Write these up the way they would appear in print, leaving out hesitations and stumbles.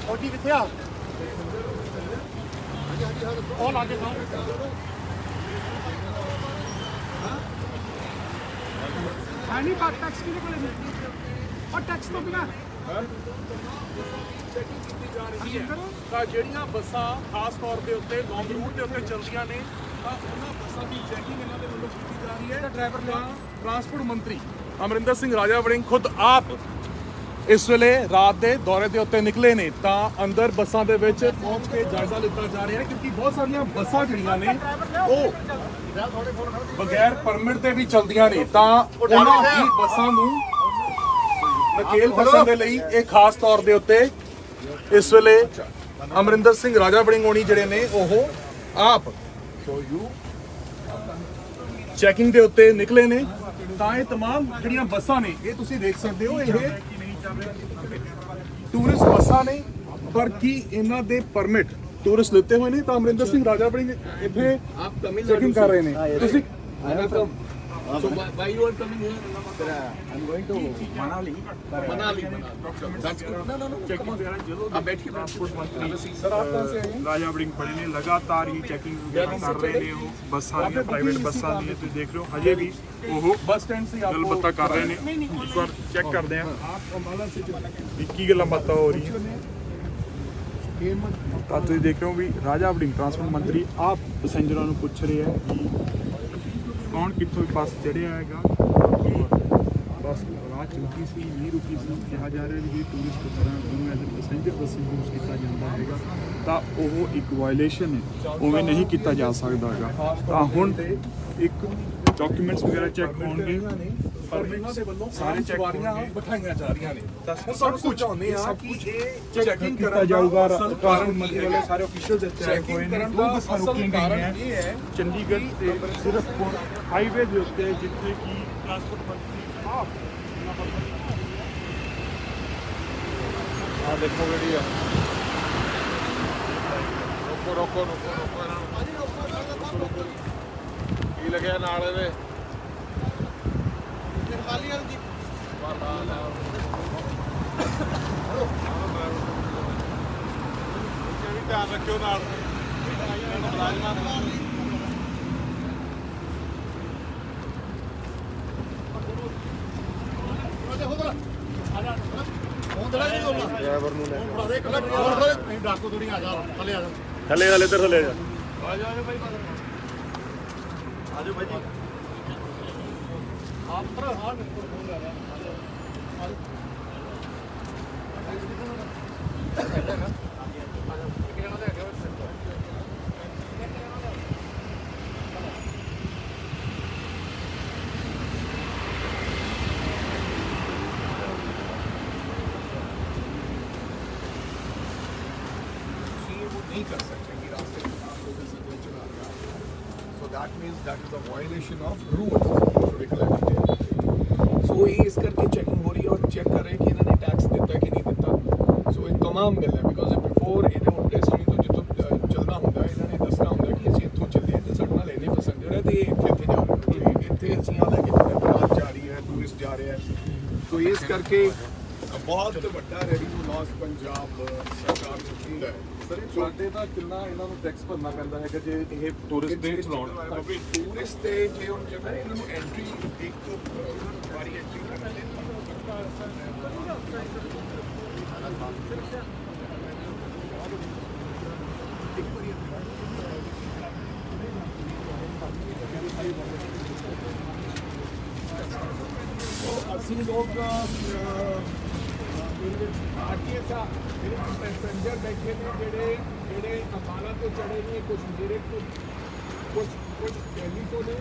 फौजी किथे आ और लागे खाओ नहीं बात टैक्स की नहीं और टैक्स तो बिना ਜਿਹੜੀਆਂ ਬੱਸਾਂ ਖਾਸ ਤੌਰ ਦੇ ਉੱਤੇ ਲੌਂਗ ਰੂਟ ਦੇ ਉੱਤੇ ਚੱਲਦੀਆਂ ਨੇ ਤਾਂ ਉਹਨਾਂ ਬੱਸਾਂ ਦੀ ਚੈਕਿੰਗ ਇਹਨਾਂ ਦੇ ਵੱਲੋਂ ਕੀਤੀ ਜਾ ਰਹੀ ਹੈ। ਡਰਾਈਵਰ ਨੇ ਟਰਾਂਸਪੋਰਟ ਮੰਤਰੀ ਅਮਰਿੰਦਰ ਸਿੰਘ ਰਾਜਾ ਵੜਿੰਗ ਖੁਦ ਆਪ ਇਸ ਵੇਲੇ ਰਾਤ ਦੇ ਦੌਰੇ ਦੇ ਉੱਤੇ ਨਿਕਲੇ ਨੇ ਤਾਂ ਅੰਦਰ ਬੱਸਾਂ ਦੇ ਵਿੱਚ ਪਹੁੰਚ ਕੇ ਜਾਇਜ਼ਾ ਲਿੱਤਾ ਜਾ ਰਿਹਾ ਹੈ ਕਿਉਂਕਿ ਬਹੁਤ ਸਾਰੀਆਂ ਬੱਸਾਂ ਜਿਹੜੀਆਂ ਨੇ ਉਹ ਬਗੈਰ ਪਰਮਿਟ ਦੇ ਵੀ ਚੱਲਦੀਆਂ ਨੇ ਤਾਂ ਉਹਨਾਂ ਦੀ ਬੱਸਾਂ ਨੂੰ ਨਕੇਲ ਫਸਣ ਦੇ ਲਈ ਇਹ ਖਾਸ ਤੌਰ ਦੇ ਉੱਤੇ ਇਸ ਵੇਲੇ ਅਮਰਿੰਦਰ ਸਿੰਘ ਰਾਜਾ ਵੜਿੰਗ ਹੋਣੀ ਜਿਹੜੇ ਨੇ ਉਹ ਆਪ ਚੈਕਿੰਗ ਦੇ ਉੱਤੇ ਨਿਕਲੇ ਨੇ ਤਾਂ ਇਹ तमाम ਜਿਹੜੀਆਂ ਬੱਸਾਂ ਨੇ ਇਹ ਤੁਸੀਂ ਦੇਖ ਸਕਦੇ ਹੋ ਇਹ ਟੂਰਿਸਟ ਬੱਸਾਂ ਨੇ ਪਰ ਕੀ ਇਹਨਾਂ ਦੇ ਪਰਮਿਟ ਟੂਰਿਸਟ ਲਿੱਤੇ ਹੋਏ ਨੇ ਤਾਂ ਅਮਰਿੰਦਰ ਸਿੰਘ ਰਾਜਾ ਵੜਿੰਗ ਇੱਥੇ ਚੈਕਿੰਗ ਕਰ ਰਹੇ ਨੇ ਤੁਸੀਂ So why you are coming here? I'm going to Manali. Manali. That's good. No. Come on. आप बैठिए ट्रांसपोर्ट मंत्री सर आप कहाँ से आए हैं? राजा वड़िंग बड़े ने लगातार ही चेकिंग कर रहे ने वो बसां दी प्राइवेट बसां दी तुम देख रहे हो हजे भी वो बस स्टैंड से गल बात कर रहे ने एक बार चेक करते हैं आप अम्बाला से की गल बात हो रही है ਤਾਂ ਤੁਸੀਂ ਦੇਖ ਰਹੇ ਹੋ ਵੀ ਰਾਜਾ ਵੜਿੰਗ ਟਰਾਂਸਪੋਰਟ ਮੰਤਰੀ ਆਪ ਪੈਸੇਂਜਰਾਂ ਨੂੰ ਪੁੱਛ ਰਹੇ ਹੈ ਕਿ ਕੌਣ ਕਿੱਥੋਂ ਬੱਸ ਚੜਿਆ ਹੈਗਾ ਬੱਸ ਰਾਹ ਚੁੱਕੀ ਸੀ ਨਹੀਂ ਰੁਕੀ ਸੀ ਕਿਹਾ ਜਾ ਰਿਹਾ ਵੀ ਟੂਰਿਸਟ ਤਰ੍ਹਾਂ ਉਹਨੂੰ as a passenger bus use ਕੀਤਾ ਜਾਂਦਾ ਹੈਗਾ ਤਾਂ ਉਹ ਇੱਕ ਵਾਇਲੇਸ਼ਨ ਹੈ ਉਵੇਂ ਨਹੀਂ ਕੀਤਾ ਜਾ ਸਕਦਾ ਹੈਗਾ ਤਾਂ ਹੁਣ ਇੱਕ ਡਾਕੂਮੈਂਟਸ ਵਗੈਰਾ ਚੈੱਕ ਹੋਣਗੇ ਪਰਮਿਟਸ ਦੇ ਵੱਲੋਂ ਸਾਰੇ ਸਵਾਰੀਆਂ ਬਿਠਾਈਆਂ ਜਾ ਰਹੀਆਂ ਨੇ ਸਭ ਕੁਝ ਚਾਹੁੰਦੇ ਆ ਕਿ ਇਹ ਚੈਕਿੰਗ ਕੀਤਾ ਜਾਊਗਾ ਕਾਰਨ ਮੰਤਰੀ ਵਾਲੇ ਸਾਰੇ ਅਫੀਸ਼ੀਅਲਸ ਇੱਥੇ ਹੋਏ ਨੇ ਦੋ ਬੱਸਾਂ ਰੁਕੀਆਂ ਗਈਆਂ ਇਹ ਹੈ ਚੰਡੀਗੜ੍ਹ ਤੇ ਸਿਰਫਪੁਰ ਹਾਈਵੇ ਦੇ ਉੱਤੇ ਜਿੱਥੇ ਕਿ ਟਰਾਂਸਪੋਰਟ ਮੰਤਰੀ ਆਪ आ देखो बेटी रोको की लगे नाल दे ध्यान रखियो नाल ड्राइवर डाकू थोड़ी आ जा थले ਥੱਲੇ ਥੱਲੇ ਇੱਧਰ ਥੱਲੇ ਜਾ आजो भाई जी आप पर हां नहीं कर सकते कि रास्ते में आप लोगों से जो चला गया so that means that is a violation of rules so ये इस करके चेकिंग हो रही है और चेक कर रहे हैं कि इन्होंने टैक्स दिता कि नहीं दिता सो इन तमाम मिल है बिकॉज बिफोर इन्हें डेस्टिनी तो जितो चलना होंगे इन्होंने दसना होंगे कि असं इतों चले तो साढ़े नाल इन्ने पैसेंजर है तो ये इतने जा रहे हैं इतने असं आ लैके बारात जा रही है टूरिस्ट जा रहे हैं सो इस करके बहुत बड़ा रेवेन्यू लॉस पंजाब सरकार ਨੂੰ ਹੁੰਦਾ ਹੈ ਸਰ ਤੁਹਾਡੇ ਦਾ ਕਿੰਨਾ ਇਹਨਾਂ ਨੂੰ ਟੈਕਸ ਭਰਨਾ ਪੈਂਦਾ ਹੈਗਾ ਜੇ ਇਹ ਟੂਰਿਸਟ ਦੇ ਚਲਾਉਣ ਟੂਰਿਸਟ ਤੇ ਜੇ ਹੁਣ ਜਿਹੜਾ ਇਹਨਾਂ ਨੂੰ ਐਂਟਰੀ ਇੱਕ ਵਾਰੀ ਐਂਟਰੀ ਕਰਨਾ ਅਸੀਂ ਲੋਕ पैसेंजर बैठे ने जेडे अंबाला तो चढ़े ने कुछ मेरे को कुछ दिल्ली तो ने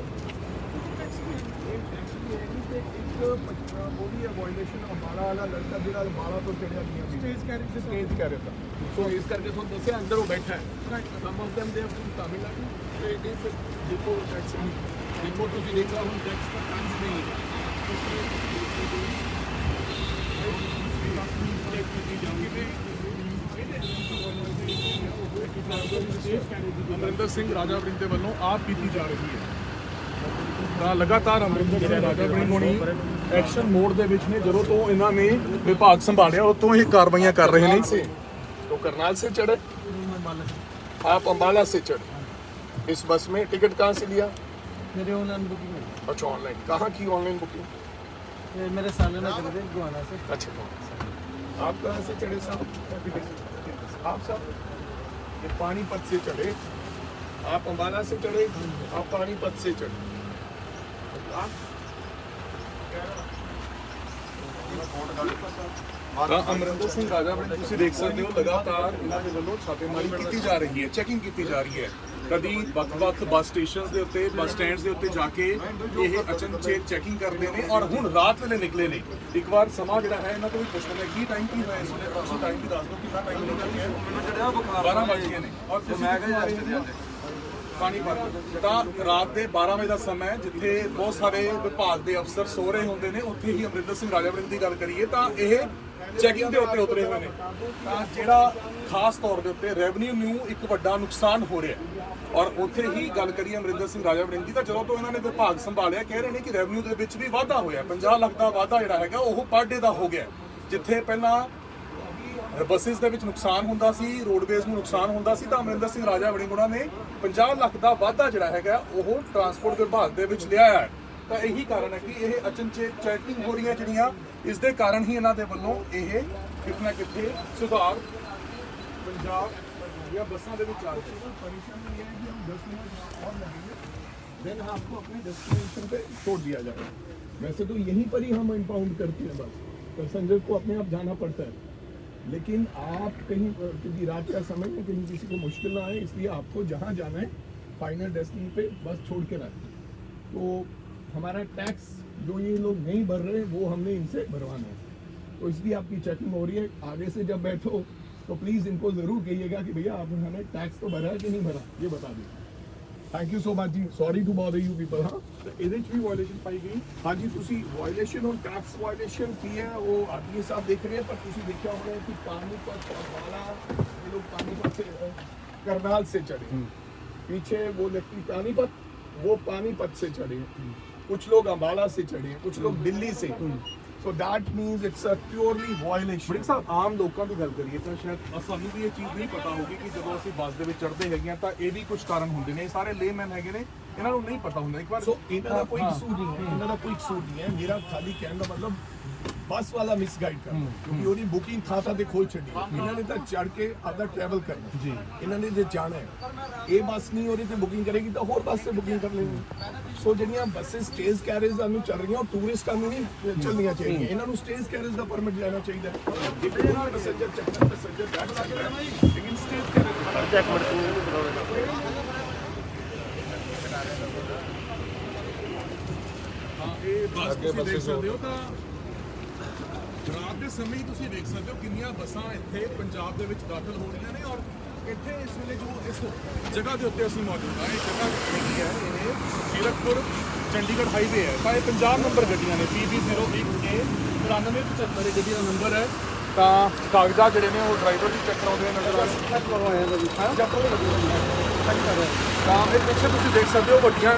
बोली है वायलेशन अंबाला वाला लड़का जो अंबाला तो चढ़िया स्टेज कह रहा था सो इस करके थोड़ा दसिया अंदर वो बैठा है some of them they from Tamil Nadu तो it is depot tax depot तो जी देखा हम टैक्स का चांस नहीं है ਅਮਰਿੰਦਰ ਸਿੰਘ ਰਾਜਾ ਵੜਿੰਗ ਦੇ ਵੱਲੋਂ ਆਪ ਕੀਤੀ ਜਾ ਰਹੀ ਹੈ ਤਾਂ ਲਗਾਤਾਰ ਅਮਰਿੰਦਰ ਸਿੰਘ ਰਾਜਾ ਵੜਿੰਗ ਹੋਣੀ ਐਕਸ਼ਨ ਮੋਡ ਦੇ ਵਿੱਚ ਨੇ। ਜਦੋਂ ਤੋਂ ਇਹਨਾਂ ਨੇ ਵਿਭਾਗ ਸੰਭਾਲਿਆ ਉਦੋਂ ਤੋਂ ਇਹ ਕਾਰਵਾਈਆਂ ਕਰ ਰਹੇ ਨੇ। तो करनाल से चढ़े, आप अम्बाला से चढ़े, इस बस में टिकट कहाँ से लिया? मेरे ऑनलाइन बुकिंग है। अच्छा ऑनलाइन, कहाँ की ऑनलाइन बुकिंग? ये मेरे सामने ना कर दे गोवाना से। अच्छा आप कहाँ से चढ़े साहब? आप साहब ये पानीपत से चढ़े, आप अम्बाला से चढ़े, आप पानीपत से चढ़े। ਤਾਂ ਅਮਰਿੰਦਰ ਸਿੰਘ ਰਾਜਾ ਵੜਿੰਗ ਤੁਸੀਂ ਦੇਖ ਸਕਦੇ ਹੋ ਲਗਾਤਾਰ ਇਹਨਾਂ ਦੇ ਵੱਲੋਂ ਛਾਪੇਮਾਰੀ ਕੀਤੀ ਜਾ ਰਹੀ ਹੈ, ਚੈਕਿੰਗ ਕੀਤੀ ਜਾ ਰਹੀ ਹੈ। ਕਦੀ ਵੱਖ-ਵੱਖ ਬੱਸ ਸਟੇਸ਼ਨਸ ਦੇ ਉੱਤੇ, ਬੱਸ ਸਟੈਂਡਸ ਦੇ ਉੱਤੇ ਜਾ ਕੇ ਇਹ ਅਚਨਚੇਤ ਚੈਕਿੰਗ ਕਰਦੇ ਨੇ ਔਰ ਹੁਣ ਰਾਤ ਵੇਲੇ ਨਿਕਲੇ ਨੇ। ਇੱਕ ਵਾਰ ਸਮਾਂ ਜਿਹੜਾ ਹੈ ਇਹਨਾਂ ਤੋਂ ਵੀ ਪੁੱਛ ਲੈਂਦੇ ਕੀ ਟਾਈਮ ਕੀ ਹੋਇਆ ਇਸ ਵੇਲੇ, ਤੁਸੀਂ ਟਾਈਮ ਵੀ ਦੱਸ ਦਿਓ ਕਿੰਨਾ ਟਾਈਮ ਨਿਕਲ ਗਿਆ। ਮੈਨੂੰ ਚੜਿਆ ਬੁਖਾਰ 12 ਵਜ ਗਏ ਨੇ ਔਰ ਤੁਸੀਂ ਪਾਣੀਪਤ ਤਾਂ ਰਾਤ ਦੇ 12 ਵਜੇ ਦਾ ਸਮਾਂ ਹੈ ਜਿੱਥੇ ਬਹੁਤ ਸਾਰੇ ਵਿਭਾਗ ਦੇ ਅਫਸਰ ਸੋ ਰਹੇ ਹੁੰਦੇ ਨੇ। ਉੱਥੇ ਹੀ ਅਮਰਿੰਦਰ ਸਿੰਘ ਰਾਜਾ ਵੜਿੰਗ ਦੀ ਗੱਲ ਕਰੀਏ ਤਾਂ ਇਹ ਚੈਕਿੰਗ ਦੇ ਉੱਤੇ ਉਤਰੇ ਹੋਏ ਨੇ। ਤਾਂ ਜਿਹੜਾ ਖਾਸ ਤੌਰ ਦੇ ਉੱਤੇ ਰੈਵਨਿਊ ਨੂੰ ਇੱਕ ਵੱਡਾ ਨੁਕਸਾਨ ਹੋ ਰਿਹਾ ਔਰ ਉੱਥੇ ਹੀ ਗੱਲ ਕਰੀਏ ਅਮਰਿੰਦਰ ਸਿੰਘ ਰਾਜਾ ਵੜਿੰਗ ਦੀ ਤਾਂ ਜਦੋਂ ਤੋਂ ਇਹਨਾਂ ਨੇ ਵਿਭਾਗ ਸੰਭਾਲਿਆ ਕਹਿ ਰਹੇ ਨੇ ਕਿ ਰੈਵਨਿਊ ਦੇ ਵਿੱਚ ਵੀ ਵਾਧਾ ਹੋਇਆ। 50 ਲੱਖ ਦਾ ਵਾਧਾ ਜਿਹੜਾ ਹੈਗਾ ਉਹ ਪਰ ਡੇ ਦਾ ਹੋ ਗਿਆ। ਜਿੱਥੇ ਪਹਿਲਾਂ ਬੱਸਿਸ ਦੇ ਵਿੱਚ ਨੁਕਸਾਨ ਹੁੰਦਾ ਸੀ, ਰੋਡਵੇਜ਼ ਨੂੰ ਨੁਕਸਾਨ ਹੁੰਦਾ ਸੀ ਤਾਂ ਅਮਰਿੰਦਰ ਸਿੰਘ ਰਾਜਾ ਵੜਿੰਗ ਉਹਨਾਂ ਨੇ 50 ਲੱਖ ਦਾ ਵਾਧਾ ਜਿਹੜਾ ਹੈਗਾ ਉਹ ਟਰਾਂਸਪੋਰਟ ਵਿਭਾਗ ਦੇ ਵਿੱਚ ਲਿਆਇਆ ਹੈ। ਤਾਂ ਇਹੀ ਕਾਰਨ ਹੈ ਕਿ ਇਹ ਅਚਨਚੇਤ ਚੈਕਿੰਗ ਹੋ ਰਹੀਆਂ ਜਿਹੜੀਆਂ ਇਸ ਦੇ ਕਾਰਨ ਹੀ ਇਹਨਾਂ ਦੇ ਵੱਲੋਂ ਇਹ ਕਿਤੇ ਨਾ ਕਿਤੇ ਸੁਧਾਰ ਪੰਜਾਬ ਦੀਆਂ ਬੱਸਾਂ ਦੇ ਵਿੱਚ ਆ ਰਿਹਾ देन आपको अपने डेस्टिनेशन पे छोड़ दिया जाएगा। वैसे तो यहीं पर ही हम इम्पाउंड करते हैं, बस पैसेंजर को अपने आप जाना पड़ता है। लेकिन आप कहीं क्योंकि रात का समय है कहीं किसी को मुश्किल ना आए, इसलिए आपको जहाँ जाना है फाइनल डेस्टिनेशन पे बस छोड़ के रखें। तो हमारा टैक्स जो ये लोग नहीं भर रहे वो हमने इनसे भरवाना है, तो इसलिए आपकी चेकिंग हो रही है। आगे से जब बैठो तो प्लीज़ इनको ज़रूर कहिएगा कि भैया आपने टैक्स तो भरा है कि नहीं भरा, ये बता दीजिए। थैंक यू सो मच जी, sorry to bother you people. हाँ ਇਹਦੇ 'ਚ ਵੀ ਵਾਇਲੇਸ਼ਨ ਪਾਈ ਗਈ। हाँ जी, तुसी वायलेशन और टैक्स वायलेशन की है वो आदमी साहब देख रहे हैं, पर तुसी देखा होगा कि पानीपत वाला ये लोग पानीपत से करनाल से चढ़े, पीछे वो व्यक्ति पानीपत, वो पानीपत से चढ़े, कुछ लोग अम्बाला से चढ़े, कुछ लोग दिल्ली से। So that means it's a purely violation. Warring ਸਾਹਿਬ ਆਮ ਲੋਕਾਂ ਦੀ ਗੱਲ ਕਰੀਏ ਤਾਂ ਸ਼ਾਇਦ ਸਾਨੂੰ ਵੀ ਇਹ ਚੀਜ਼ ਨਹੀਂ ਪਤਾ ਹੋਗੀ ਕਿ ਜਦੋਂ ਅਸੀਂ ਬੱਸ ਦੇ ਵਿੱਚ ਚੜ੍ਹਦੇ ਹੈਗੇ ਹਾਂ ਤਾਂ ਇਹ ਵੀ ਕੁਝ ਕਾਰਨ ਹੁੰਦੇ ਨੇ। ਇਹ ਸਾਰੇ ਲੇਮੈਨ ਹੈਗੇ ਨੇ, ਇਹਨਾਂ ਨੂੰ ਨਹੀਂ ਪਤਾ ਹੁੰਦਾ। ਇੱਕ ਵਾਰ सो इन्हों का कोई कसूर नहीं है, इन्हों का कोई कसूर नहीं है। मेरा खाली कहने का मतलब बस वाला मिसगाइड करना, क्योंकि ਉਹਦੀ ਬੁਕਿੰਗ ਥਾਂ ਤੇ ਖੋਲ ਛੱਡੀ। ਇਹਨਾਂ ਨੇ ਤਾਂ ਚੜ ਕੇ ਆਪਦਾ ਟਰੈਵਲ ਕਰਨਾ ਜੀ, ਇਹਨਾਂ ਨੇ ਜੇ ਜਾਣਾ ਹੈ ਇਹ ਬੱਸ ਨਹੀਂ ਉਹਦੇ ਤੇ ਬੁਕਿੰਗ ਕਰੇਗੀ ਤਾਂ ਹੋਰ ਬੱਸ ਤੇ ਬੁਕਿੰਗ ਕਰ ਲੈਣੀ। ਸੋ ਜਿਹੜੀਆਂ ਬੱਸਸ ਸਟੇਜ ਕੈਰੇਜ ਨੂੰ ਚੱਲ ਰਹੀਆਂ ਉਹ ਟੂਰਿਸਟਾਂ ਨੂੰ ਨਹੀਂ ਚੱਲਣੀਆਂ ਚਾਹੀਦੀਆਂ, ਇਹਨਾਂ ਨੂੰ ਸਟੇਜ ਕੈਰੇਜ ਦਾ ਪਰਮਿਟ ਲੈਣਾ ਚਾਹੀਦਾ ਹੈ। ਇੱਕ ਜਿਹੜਾ ਪੈਸੇਂਜਰ ਚੱਕਣਾ ਪੈਸੇਂਜਰ ਬੈਠ ਸਕਦਾ ਹੈ, ਲੇਕਿਨ ਸਟੇਜ ਇਹ ਬੱਸ ਤੁਸੀਂ ਦੇਖ ਸਕਦੇ ਹੋ ਤਾਂ ਰਾਤ ਦੇ ਸਮੇਂ ਹੀ ਤੁਸੀਂ ਦੇਖ ਸਕਦੇ ਹੋ ਕਿੰਨੀਆਂ ਬੱਸਾਂ ਇੱਥੇ ਪੰਜਾਬ ਦੇ ਵਿੱਚ ਦਾਖਲ ਹੋ ਰਹੀਆਂ ਨੇ। ਔਰ ਇੱਥੇ ਇਸ ਵੇਲੇ ਜੋ ਇਸ ਜਗ੍ਹਾ ਦੇ ਉੱਤੇ ਅਸੀਂ ਮੌਜੂਦ ਹਾਂ, ਇਹ ਜਗ੍ਹਾ ਹੈਗੀ ਹੈ ਇਹ ਜ਼ੀਰਕਪੁਰ ਚੰਡੀਗੜ੍ਹ ਹਾਈਵੇ ਹੈ। ਤਾਂ ਇਹ 50 ਨੰਬਰ ਗੱਡੀਆਂ ਨੇ, PB01A 9375 ਇਹ ਗੱਡੀ ਦਾ ਨੰਬਰ ਹੈ। ਤਾਂ ਕਾਗਜ਼ਾਤ ਜਿਹੜੇ ਨੇ ਉਹ ਡਰਾਈਵਰ ਵੀ ਚੈੱਕ ਕਰਾਉਂਦੇ ਨਜ਼ਰ ਆ ਰਹੇ ਤਾਂ ਇਹ ਪਿੱਛੇ ਤੁਸੀਂ ਦੇਖ ਸਕਦੇ ਹੋ ਵੱਡੀਆਂ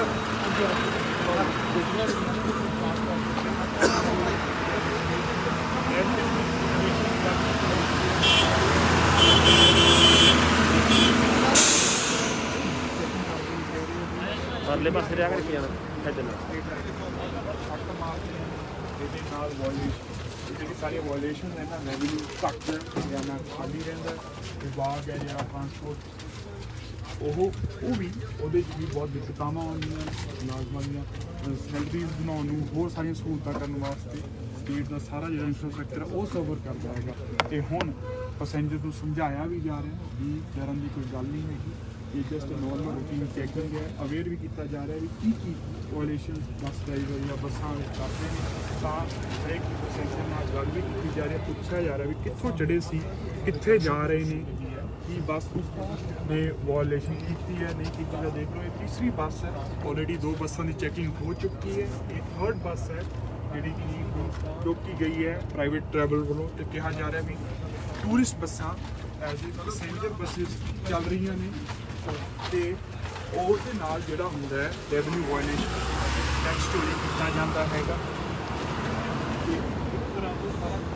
परले पासे रहा करके जाना ਇਹਦੇ ਨਾਲ ਵਾਇਲੇਸ਼ਨ ਜਿਹੜੀ ਸਾਰੀਆਂ ਵਾਇਲੇਸ਼ਨ ਹੈ ਨਾ, ਰੈਵਨਿਊ ਘੱਟ ਜਾਂ ਨਾ ਖਾਲੀ ਰਹਿੰਦਾ। ਵਿਭਾਗ ਹੈ ਜਿਹੜਾ ਟਰਾਂਸਪੋਰਟ ਉਹ ਵੀ ਉਹਦੇ 'ਚ ਵੀ ਬਹੁਤ ਦਿੱਕਤਾਵਾਂ ਆਉਂਦੀਆਂ ਮੁਲਾਜ਼ਮਾਂ ਦੀਆਂ ਸੈਲਰੀਜ਼ ਬਣਾਉਣ ਨੂੰ, ਹੋਰ ਸਾਰੀਆਂ ਸਹੂਲਤਾਂ ਕਰਨ ਵਾਸਤੇ ਸਟੇਟ ਦਾ ਸਾਰਾ ਜਿਹੜਾ ਇਨਫਰਾਸਟ੍ਰਕਚਰ ਹੈ ਉਹ ਸਫਰ ਕਰਦਾ ਹੈਗਾ। ਤੇ ਹੁਣ ਪੈਸੇਂਜਰ ਨੂੰ ਸਮਝਾਇਆ ਵੀ ਜਾ ਰਿਹਾ ਵੀ ਡਰਨ ਦੀ ਕੋਈ ਗੱਲ ਨਹੀਂ ਹੈਗੀ, ਇਹ ਜਸਟ ਨੋਰਮਲ ਰੂਟੀਨ ਚੈਕਿੰਗ ਹੈ। ਅਵੇਅਰ ਵੀ ਕੀਤਾ ਜਾ ਰਿਹਾ ਵੀ ਕੀ ਵਾਇਲੇਸ਼ਨ ਬੱਸ ਡਰਾਈਵਰ ਜਾਂ ਬੱਸਾਂ ਵਿੱਚ ਕਰਦੇ ਨੇ। ਤਾਂ ਹਰੇਕ ਪੈਸੇਂਜਰ ਨਾਲ ਗੱਲ ਵੀ ਕੀਤੀ ਜਾ ਰਹੀ ਹੈ, ਪੁੱਛਿਆ ਜਾ ਰਿਹਾ ਵੀ ਕਿੱਥੋਂ ਚੜ੍ਹੇ ਸੀ, ਕਿੱਥੇ ਜਾ ਰਹੇ ਨੇ, ਕੀ ਬੱਸ ਨੇ ਵਾਇਲੇਸ਼ਨ ਕੀਤੀ ਹੈ ਨਹੀਂ ਕੀਤੀ। ਤਾਂ ਦੇਖ ਲਓ ਇਹ ਤੀਸਰੀ ਬੱਸ ਹੈ, ਆਲਰੇਡੀ 2 ਬੱਸਾਂ ਦੀ ਚੈਕਿੰਗ ਹੋ ਚੁੱਕੀ ਹੈ, ਇਹ 3rd ਬੱਸ ਹੈ ਜਿਹੜੀ ਕਿ ਰੋਕੀ ਗਈ ਹੈ ਪ੍ਰਾਈਵੇਟ ਟਰੈਵਲ ਵੱਲੋਂ। ਤੇ ਕਿਹਾ ਜਾ ਰਿਹਾ ਵੀ ਟੂਰਿਸਟ ਬੱਸਾਂ ਐਜ਼ ਏ ਪੈਸੇਂਜਰ ਬੱਸਿਸ ਚੱਲ ਰਹੀਆਂ ਨੇ ਤੇ ਉਸ ਦੇ ਨਾਲ ਜਿਹੜਾ ਹੁੰਦਾ ਹੈ ਰੈਵਨਿਊ ਵਾਇਲੇਸ਼ਨ ਟੈਕਸ ਚੋਰੀ ਕੀਤਾ ਜਾਂਦਾ ਹੈਗਾ ਤੇ ਇਸ ਤਰ੍ਹਾਂ ਤੋਂ ਸਾਰਾ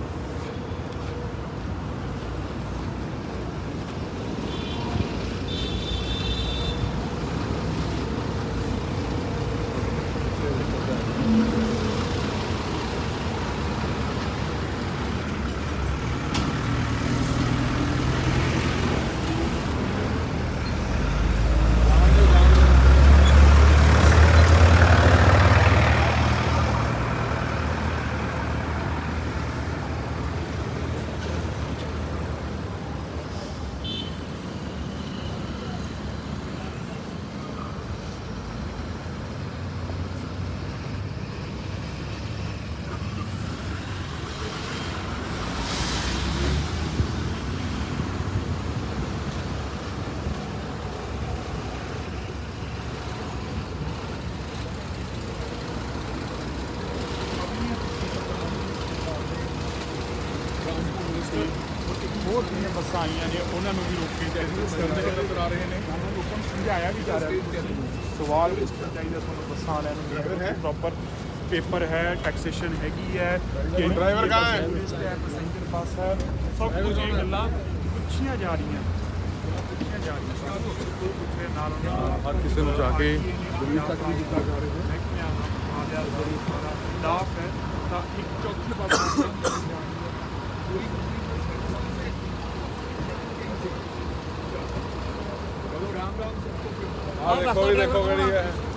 ਹੋਰ ਜਿਹੜੀਆਂ ਬੱਸਾਂ ਆਈਆਂ ਨੇ ਉਹਨਾਂ ਨੂੰ ਵੀ ਰੋਕੇ ਨਜ਼ਰ ਆ ਰਹੇ ਨੇ ਉਹਨਾਂ ਲੋਕਾਂ ਨੂੰ ਸਮਝਾਇਆ ਵੀ ਜਾ ਰਿਹਾ ਸਵਾਲ ਵੀ ਪੁੱਛਣਾ ਚਾਹੀਦਾ ਤੁਹਾਨੂੰ ਬੱਸਾਂ ਵਾਲਿਆਂ ਨੂੰ ਪ੍ਰੋਪਰ ਪੇਪਰ ਹੈ ਟੈਕਸੇਸ਼ਨ ਹੈਗੀ ਹੈ ਡਰਾਈਵਰ ਕਹਾਂ ਹੈ ਪੈਸੇਂਜਰ ਬੱਸ ਹੈ ਸਭ ਕੁਝ ਇਹ ਗੱਲਾਂ ਪੁੱਛੀਆਂ ਜਾ ਰਹੀਆਂ ਪੁੱਛੇ ਨਾਲ ਹਰ ਕਿਸੇ ਨੂੰ ਜਾ ਕੇ ਪੁਲਿਸ ਤੱਕ ਵੀ ਕੀਤਾ ਜਾ ਰਿਹਾ ਹੈ ਮਹਿਕਮਿਆਂ ਦਾ ਆਦਿਆ ਸਾਰਾ ਸਟਾਫ ਹੈ ਤਾਂ ਇੱਕ ਚੌਥੀ ਬੱਸ देखो गाड़ी है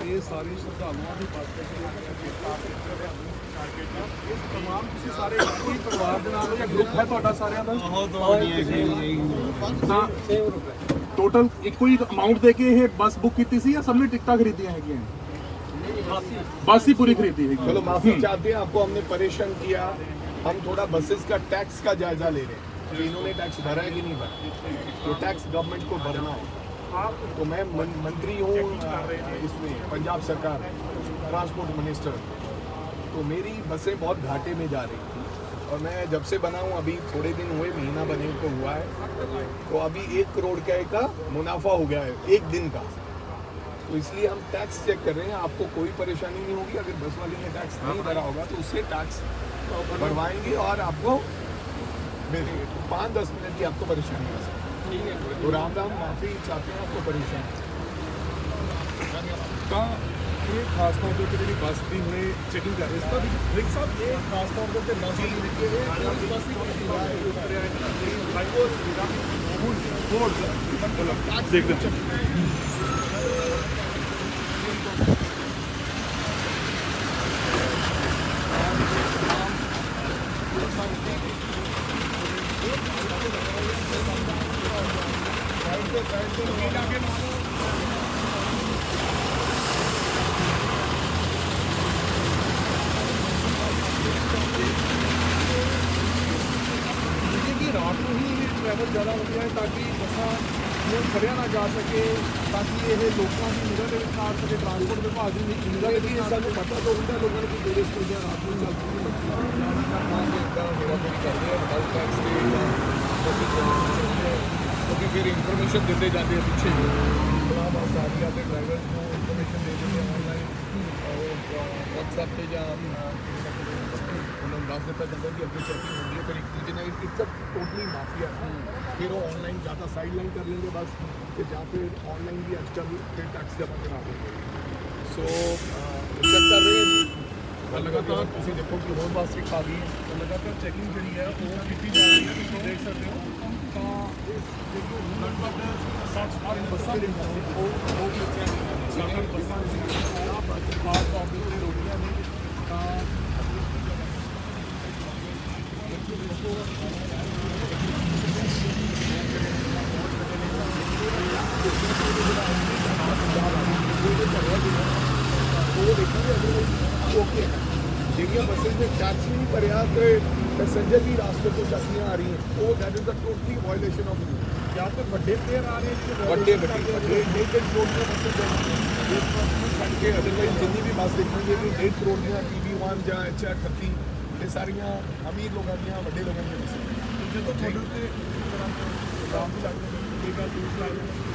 ਇਹ ਸਾਰੀ ਸ਼ਰਧਾਲੂਆਂ ਦੀ ਬੱਸ ਇਸ ਤਮਾਮ ਤੁਸੀਂ ਸਾਰੇ ਇੱਕ ਹੀ ਪਰਿਵਾਰ ਦੇ ਨਾਲ ਜਾਂ ਗਰੁੱਪ ਹੈ ਤੁਹਾਡਾ ਸਾਰਿਆਂ ਦਾ ਤਾਂ ਟੋਟਲ ਇੱਕੋ ਹੀ ਅਮਾਉਂਟ ਦੇ ਕੇ ਇਹ ਬੱਸ ਬੁੱਕ ਕੀਤੀ ਸੀ ਜਾਂ ਸਭ ਨੇ ਟਿਕਟਾਂ ਖਰੀਦੀਆਂ ਹੈਗੀਆਂ बस ही पूरी खरीदी है चलो माफी चाहते हैं आपको हमने परेशान किया हम थोड़ा बसेस का टैक्स का जायजा ले रहे हैं कि इन्होंने टैक्स भरा है कि नहीं भरा तो टैक्स गवर्नमेंट को भरना है तो मैं मंत्री हूँ इसमें पंजाब सरकार ट्रांसपोर्ट मिनिस्टर तो मेरी बसें बहुत घाटे में जा रही थी और मैं जब से बना हूँ अभी थोड़े दिन हुए महीना बने को हुआ है तो अभी 1 करोड़ का मुनाफा हो गया है एक दिन का तो इसलिए हम टैक्स चेक कर रहे हैं आपको कोई परेशानी नहीं होगी अगर बस वाले ने टैक्स नहीं भरा होगा तो उससे टैक्स भरवाएंगे और आपको दे देंगे 5-10 मिनट की आपको परेशानी हो सकती है तो राम राम माफ़ी चाहते हैं आपको परेशानी ਤਾਂ ਇਹ ਖਾਸ ਤੌਰ ਤੇ ਜਿਹੜੀ ਬੱਸ ਦੀ ਹੁਣੇ ਚੈਕਿੰਗ ਕਰ ਰਹੇ ਇਸ ਦਾ ਰਿਕ ਸਾਹਿਬ ਇਹ ਖਾਸ ਤੌਰ ਤੇ ਨਾ ਸੀ ਕਿ ਇਹ ਬੱਸ ਦੀ ਉਤਰਿਆ ਹੈ ਲਾਈਵ ਬੋਰਡ ਦੇਖਦੇ ਹਾਂ रात को ही ये ट्रैवल ज़्यादा हो गया है ताकि बसा खड़िया ना जा सके ताकि ये लोगों की निगाह के आ सके ट्रांसपोर्ट विभाग की निगाह के सानू पता तो होता लोगों को देर हो गया रात को क्योंकि फिर इंफॉर्मेशन देते जाते हैं पीछे बहुत सारी आते ड्राइवर को इंफॉर्मेशन दे देते हैं ऑनलाइन व्हाट्सएप पे या दस देता जाता कि अपनी चेकिंग होगी है पर एक चीज़ ना इट्स टोटली माफिया फिर वो ऑनलाइन जाता साइड लाइन कर लेंगे बस फिर या फिर ऑनलाइन भी एक्स्ट्रा भी फिर टैक्स जमा करा देंगे सो चेक कर रहे हैं लगातार तुम देखो कि होर बस भी खा गई है तो लगातार चेकिंग जी है वो की जा रही है तुम देख सकते हो तो लगभग 60 बसा खास तौर पर रोटियाँ ने ओके ਜਿਹੜੀਆਂ ਬੱਸਾਂ ਦੇ ਟੈਕਸ ਨਹੀਂ ਭਰਿਆ ਤੇ ਪੈਸੇਂਜਰ ਵੀ ਰਾਸਤੇ ਤੋਂ ਚੱਕੀਆਂ ਆ ਰਹੀਆਂ ਉਹ that is a totally violation of ਜਾਂ ਤੇ ਵੱਡੇ ਪਲੇਅਰ ਆ ਰਹੇ ਨੇ ਵੱਡੇ ਡੇਢ ਕਰੋੜ ਦੀਆਂ ਬੱਸਾਂ ਚੱਲਦੀਆਂ ਇਸ ਵਕਤ ਨੂੰ ਛੱਡ ਕੇ ਅਦਰਵਾਈਜ਼ ਜਿੰਨੀ ਵੀ ਬੱਸ ਦੇਖੋਗੇ ਕਿ 1.5 ਕਰੋੜ ਦੀਆਂ TB1 ਜਾਂ HR38 ਇਹ ਸਾਰੀਆਂ ਅਮੀਰ ਲੋਕਾਂ ਦੀਆਂ ਵੱਡੇ ਲੋਕਾਂ ਦੀਆਂ ਬੱਸਾਂ ਜਦੋਂ ਮਾਡਲ ਤੇ ਰਾਮ ਵੀ ਲੱਗਦੇ ਨੇ ਇਹ ਗੱਲ ਦੂਰ ਲੱਗਦੇ ਨੇ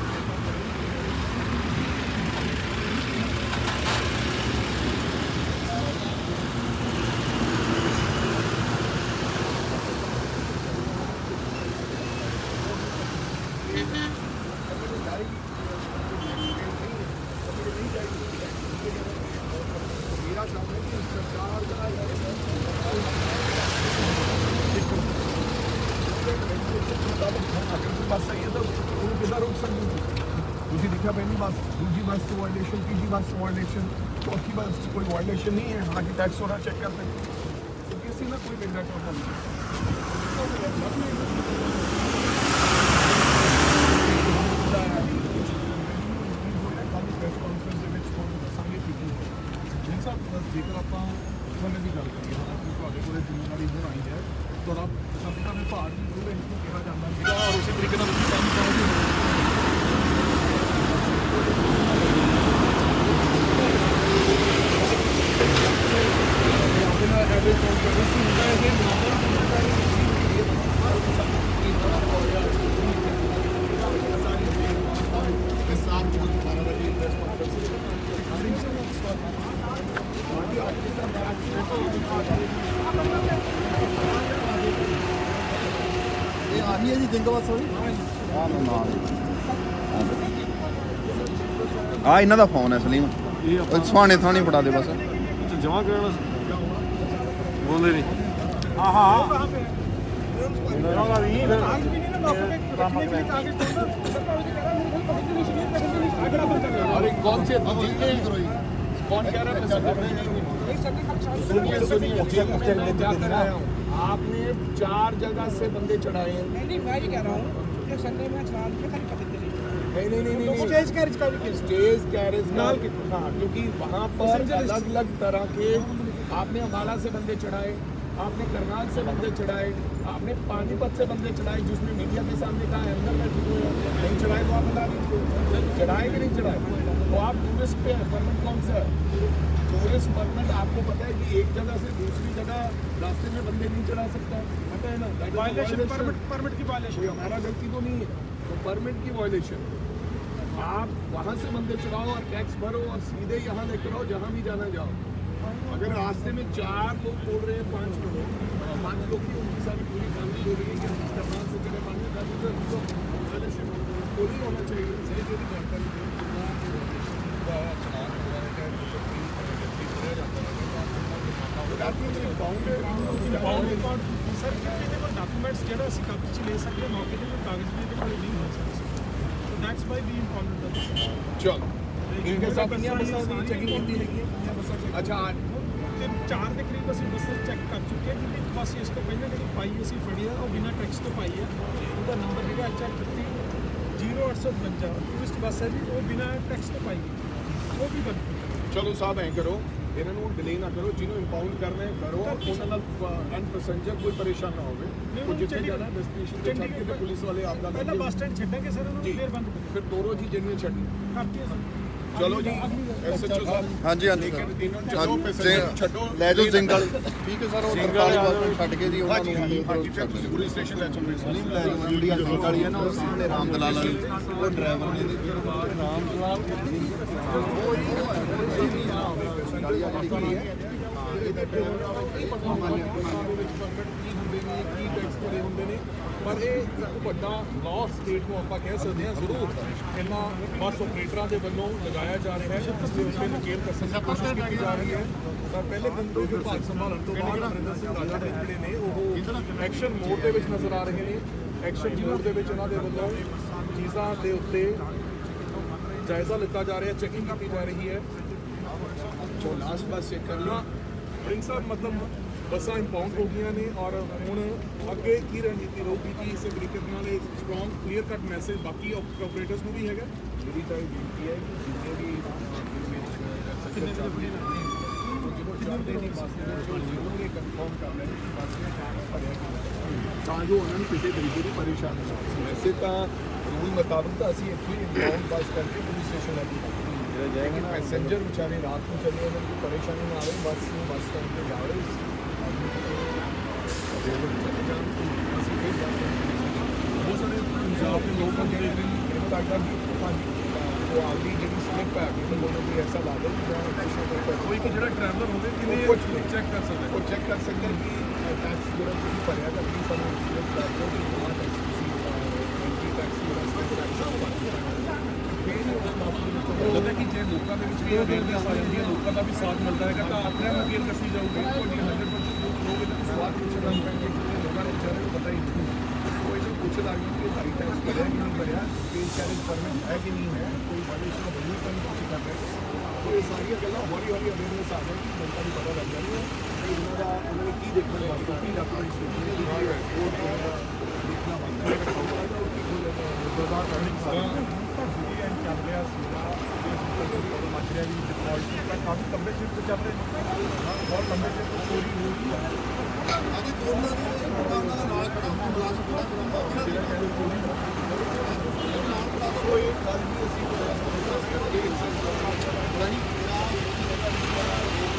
मेरा काम है कि सरकार अगर बस सही है तो उन्हें कितना रोक सकते ਤੁਸੀਂ ਦੇਖਿਆ ਪਹਿਲੀ ਬੱਸ ਦੂਜੀ ਬੱਸ ਤੋਂ ਵਾਇਲੇਸ਼ਨ ਤੀਜੀ ਬੱਸ ਤੋਂ ਵਾਇਲੇਸ਼ਨ ਚੌਥੀ ਬੱਸ 'ਚ ਕੋਈ ਵਾਇਲੇਸ਼ਨ नहीं है हालांकि टैक्स हो रहा चेक करते हैं तो किसी ना कोई बिगड़ा काम ਜੇਕਰ ਆਪਾਂ ਸਮੇਂ ਦੀ ਗੱਲ ਕਰੀਏ ਹਾਲਾਂਕਿ ਤੁਹਾਡੇ ਕੋਲ ਜ਼ਿੰਮੇਵਾਰੀ ਹੁਣ ਆਈ ਹੈ ਤੁਹਾਡਾ ਸਭਾ ਵਿਭਾਗ ਨੂੰ ਪੂਰੇ ਇਹਨੂੰ ਕਿਹਾ ਜਾਂਦਾ ਸੀਗਾ ਔਰ ਉਸੇ ਤਰੀਕੇ ਨਾਲ ਤੁਸੀਂ ਕੰਮ ਕਰ ਰਹੇ ਹੋ ਆ ਇਹਨਾਂ ਦਾ ਫੋਨ ਹੈ ਸਲੀਮ ਸੁਹਾਣੇ ਥਾਣੀ ਫੜਾ ਦੇ ਬਸ ਜਮਾ ਕਰਨ ਬੋਲਦੇ ਨਹੀਂ ਆਹਾ ਇਹਨਾਂ ਵੀ अरे कौन से जितने कौन कह रहा है सुनिए सुनिए जाकर आया हूँ आपने 4 जगह से बंदे चढ़ाए हैं नहीं मैं ये कह रहा हूँ कि संडे में चला के खाली पकड़ते रहिए नहीं स्टेज कैरेज का भी स्टेज कैरेज हाँ क्योंकि वहाँ पर अलग अलग तरह के आपने अम्बाला से बंदे चढ़ाए आपने करनाल से बंदे चढ़ाए आपने पानीपत से बंदे चढ़ाए जिसमें मीडिया के सामने कहा अंदर बैठे हुए नहीं चढ़ाए तो आप बता दीजिए चढ़ाए कि नहीं चढ़ाए तो आप टूरिस्ट पे परमिट कौन सा है टूरिस्ट परमिट आपको पता है कि एक जगह से दूसरी जगह रास्ते में बंदे नहीं चढ़ा सकता पता है ना वायलेशन परमिट की वायलेशन हमारा गलती तो नहीं है तो परमिट की वायलेशन आप वहाँ से बंदे चढ़ाओ और टैक्स भरो और सीधे यहाँ लेकर आओ जहाँ भी जाना जाओ अगर रास्ते में 4 लोग बोल रहे हैं 5 लोग की उनकी सारी पूरी फैमिली बोल रही है कि हम करनाल से चले पानी तो नहीं होना चाहिए सही जो भी जानकारी ਸਰ ਇਹਦੇ ਕੋਲ ਡਾਕੂਮੈਂਟਸ ਜਿਹੜਾ ਅਸੀਂ ਕਾਗਜ਼ 'ਚ ਲੈ ਸਕਦੇ ਮੌਕੇ ਤੇ ਕੋਈ ਕਾਗਜ਼ ਵੀ ਇਹਦੇ ਕੋਲ ਨਹੀਂ ਹੋ ਸਕਦਾ so that's why we important चलो इनके साथ कितनी बसें की चेकिंग होती है अच्छा ਤੇ 4 ਦੇ ਕਰੀਬ ਅਸੀਂ ਬੱਸਾਂ ਚੈੱਕ ਕਰ ਚੁੱਕੇ ਹਾਂ ਜਿਹੜੀ ਬੱਸ ਇਸ ਤੋਂ ਪਹਿਲਾਂ ਜਿਹੜੀ ਪਾਈ ਅਸੀਂ ਫੜੀ ਆ ਉਹ ਬਿਨਾਂ ਟੈਕਸ ਤੋਂ ਪਾਈ ਹੈ ਉਹਦਾ ਨੰਬਰ ਹੈਗਾ HR38 0852 ਟੂਰਿਸਟ ਬੱਸ ਹੈ ਜੀ ਉਹ ਬਿਨਾਂ ਟੈਕਸ ਤੋਂ ਪਾਈ ਗਈ ਉਹ ਵੀ ਬੰਦ ਚਲੋ ਸਾਹਿਬ ਐਂ ਕਰੋ ਇਹਨਾਂ ਨੂੰ ਡਿਲੇ ਨਾ ਕਰੋ ਜਿਹਨੂੰ ਇੰਪਾਊਂਡ ਕਰਨਾ ਹੈ ਕਰੋ ਉਹਨਾਂ ਨਾਲ ਐਂਡ ਪੈਸੇਂਜਰ ਕੋਈ ਪਰੇਸ਼ਾਨ ਨਾ ਹੋਵੇ ਉਹ ਜਿੱਥੇ ਜਾਣਾ ਡੈਸਟੀਨੇਸ਼ਨ ਤੇ ਛੱਡ ਕੇ ਤੇ ਪੁਲਿਸ ਵਾਲੇ ਆਪ ਦਾ ਪਹਿਲਾਂ ਬੱਸ ਸਟੈਂਡ ਛੱਡਾਂਗੇ ਸਰ ਉਹਨੂੰ ਫੇਰ ਬੰਦ ਫਿਰ ਤੋਰੋ ਜੀ ਜਿਹੜੀਆਂ ਛੱਡੀ ਕਰਤੀ ਸਰ ਚਲੋ ਜੀ ਐਸਐਚਓ ਸਾਹਿਬ ਹਾਂਜੀ ਹਾਂਜੀ ਇਹਨਾਂ ਨੂੰ ਚਲੋ ਪੈਸੇਂਜਰ ਛੱਡੋ ਲੈ ਜਾਓ ਸਿੰਘ ਵਾਲੀ ਠੀਕ ਹੈ ਸਰ ਉਹ 43 ਬੱਸ ਛੱਡ ਕੇ ਜੀ ਉਹਨਾਂ ਨੂੰ ਹਾਂਜੀ ਫਿਰ ਤੁਸੀਂ ਪੁਲਿਸ ਸਟੇਸ਼ਨ ਲੈ ਚਲੋ ਸਲੀਮ ਲੈ ਜਾਓ ਜਿਹੜੀ ਆ ਸਿੰਘ ਵਾਲੀ ਹੈ ਨਾ ਉਹ ਸਾਹਮਣੇ ਰਾਮ ਦਲਾਲ ਵਾਲੀ ਉਹ ਡਰਾਈਵਰ ਨੇ ਰਾਮ ਦਲਾਲ ਪਰ ਇਹ ਵੱਡਾ ਲਾਸ ਸਟੇਟ ਨੂੰ ਆਪਾਂ ਕਹਿ ਸਕਦੇ ਹਾਂ ਜ਼ਰੂਰ ਇਹਨਾਂ ਬੱਸ ਆਪਰੇਟਰਾਂ ਦੇ ਵੱਲੋਂ ਲਗਾਇਆ ਜਾ ਰਿਹਾ ਹੈ ਇਸ ਦੇ ਉੱਤੇ ਨਕੇਲ ਕੱਸਣ ਦੀ ਕੋਸ਼ਿਸ਼ ਕੀਤੀ ਜਾ ਰਹੀ ਹੈ ਤਾਂ ਪਹਿਲੇ ਦਿਨ ਤੋਂ ਵਿਭਾਗ ਸੰਭਾਲਣ ਤੋਂ ਬਾਅਦ ਅਮਰਿੰਦਰ ਸਿੰਘ ਰਾਜਾ ਦੇ ਜਿਹੜੇ ਨੇ ਉਹ ਐਕਸ਼ਨ ਮੋਡ ਦੇ ਵਿੱਚ ਨਜ਼ਰ ਆ ਰਹੇ ਨੇ ਐਕਸ਼ਨ ਮੋਡ ਦੇ ਵਿੱਚ ਉਹਨਾਂ ਦੇ ਵੱਲੋਂ ਚੀਜ਼ਾਂ ਦੇ ਉੱਤੇ ਜਾਇਜ਼ਾ ਲਿੱਤਾ ਜਾ ਰਿਹਾ ਚੈਕਿੰਗ ਕੀਤੀ ਜਾ ਰਹੀ ਹੈ तो लास्ट बस चेक कर लो ਪ੍ਰਿੰਸ ਸਾਹਿਬ ਮਤਲਬ ਬੱਸਾਂ ਇੰਪਾਊਂਡ ਹੋ ਗਈਆਂ ਨੇ ਔਰ ਹੁਣ ਅੱਗੇ ਕੀ ਰਣਨੀਤੀ ਰਹੂਗੀ ਕਿ ਇਸੇ ਤਰੀਕੇ ਨਾਲ ਇਹ ਸਟਰੋਂਗ ਕਲੀਅਰ ਕੱਟ ਮੈਸੇਜ ਬਾਕੀ ਆਪਰੇਟਰਸ ਨੂੰ ਵੀ ਹੈਗਾ मेरी तो ये विनती है कि जितने भी ਜਦੋਂ ਚੜ੍ਹਦੇ ਨਹੀਂ ਬੱਸ ਦੇ ਵਿੱਚ ਉਹ ਜ਼ਰੂਰ ਇਹ ਕਨਫਰਮ ਕਰ ਲੈਣ ਕਿ ਬੱਸ ਦੇ ਟਾਇਰ ਭਰਿਆ ਕਿ ਨਹੀਂ, ਤਾਂ ਜੋ ਉਹਨਾਂ ਨੂੰ ਕਿਸੇ ਤਰੀਕੇ ਦੀ ਪਰੇਸ਼ਾਨੀ ਨਾ ਹੋਵੇ। ਵੈਸੇ ਤਾਂ ਰੂਲ ਮੁਤਾਬਕ ਤਾਂ ਅਸੀਂ ਇੱਥੇ ਇੰਪਾਊਂਡ ਬੱਸ ਕਰਕੇ ਪੁਲਿਸ ਸਟੇਸ਼ਨ ਲੈ ਕੇ ਜਾਂਦੇ, ਲੇਕਿਨ ਪੈਸੇਂਜਰ ਵਿਚਾਰੇ ਰਾਤ ਨੂੰ ਚੱਲੇ, ਉਹਨਾਂ ਨੂੰ ਕੋਈ ਪਰੇਸ਼ਾਨੀ ਨਾ ਆਵੇ, ਬੱਸ ਨੂੰ ਬੱਸ ਸਟੈਂਡ 'ਤੇ ਜਾਵੇ, ਅਸੀਂ ਫਿਰ ਬਹੁਤ ਸਾਰੇ ਪੰਜਾਬ ਦੇ ਲੋਕ ਜਿਹੜੇ ਮੈਨੂੰ ਲੱਗਦਾ ਵੀ ਉਹ ਆਪਦੀ ਜਿਹੜੀ ਸਲਿੱਪ ਹੈ ਕਿ ਉਹਨਾਂ ਨੂੰ ਐਸਾ ਲਾ ਦੇ ਕੋਈ ਕਿ ਜਿਹੜਾ ਟਰੈਵਲਰ ਹੋਵੇ ਕਿਵੇਂ ਕੁਛ ਚੈੱਕ ਕਰ ਸਕਦਾ ਉਹ ਚੈੱਕ ਕਰ ਸਕਦੇ ਕਿ ਟੈਕਸ ਜਿਹੜਾ ਤੁਸੀਂ ਭਰਿਆ ਤਾਂ ਕੀ ਸਾਨੂੰ ਸਲਿੱਪ ਕਰ ਦਿਓ ਕਿ ਕਿੰਨਾ ਟੈਕਸ ਤੁਸੀਂ ਐਂਟਰੀ ਟੈਕਸ ਜਿਹੜਾ ਸਲਿੱਪ ਟੈਕਸ ਉਹ ਲੱਗਦਾ ਕਿ ਜੇ ਲੋਕਾਂ ਦੇ ਵਿੱਚ ਵੀ ਅਵੇਅਰਨੈਸ ਆ ਜਾਂਦੀ ਹੈ, ਲੋਕਾਂ ਦਾ ਵੀ ਸਾਥ ਮਿਲਦਾ ਹੈਗਾ ਤਾਂ ਆਪਣੇ ਆਪ ਅਪੀਲ ਕੱਸੀ ਜਾਊਗੀ। ਤੁਹਾਡੀ 100% ਲੋਕ ਇਹਦਾ ਸਵਾਲ ਪੁੱਛਣਾ ਚਾਹੁੰਦੇ ਕਿ ਲੋਕਾਂ ਨੂੰ ਵਿਚਾਰੇ ਨੂੰ ਪਤਾ ਹੀ ਨਹੀਂ, ਉਹ ਇਹਨੂੰ ਪੁੱਛਦਾ ਕਿ ਭਾਈ ਟੈਕਸ ਭਰਿਆ ਕਿ ਨਹੀਂ ਭਰਿਆ, ਸਪੇਸ ਚੈਰਿਜ ਪਰਮਿਟ ਹੈ ਕਿ ਨਹੀਂ ਹੈ, ਕੋਈ ਵਾਇਲੇਸ਼ਨ ਹੋਈ ਤਾਂ ਨਹੀਂ ਕੁਝ ਕਰ ਰਹੇ। ਉਹ ਇਹ ਸਾਰੀਆਂ ਗੱਲਾਂ ਹੌਲੀ ਹੌਲੀ ਅਵੇਅਰਨੈਸ ਆ ਜਾਏਗੀ, ਲੋਕਾਂ ਨੂੰ ਪਤਾ ਲੱਗ ਜਾਣੀ ਹੈ ਕਿ ਉਹਨਾਂ ਨੇ ਕੀ ਦੇਖਣ ਵਾਸਤੇ ਕੀ ਡਾਕੂਮੈਂਟਸ ਦੇਖਣੇ ਹੈ, ਉਹ ਦੇਖਣਾ ਬਣਦਾ ਹੈ। ਚੱਲ ਰਿਹਾ ਸੀਗਾ ਮੱਚ ਰਿਹਾ ਵੀ ਡਿਫਾਲਟ ਤਾਂ ਕਾਫੀ ਲੰਬੇ ਚਿਰ ਤੋਂ ਚੱਲ ਰਹੇ ਬਹੁਤ ਲੰਬੇ ਚਿਰ ਤੋਂ ਚੋਰੀ ਹੋ ਰਹੀ ਹੈ। ਅੱਜ ਦੋਨਾਂ ਦੀ ਦੁਕਾਨਾਂ ਦੇ ਨਾਲ ਖੜਾ ਹਾਂ ਬਲਾਸ ਖੜਾ ਕੋਈ ਗੱਲ ਨਹੀਂ ਅਸੀਂ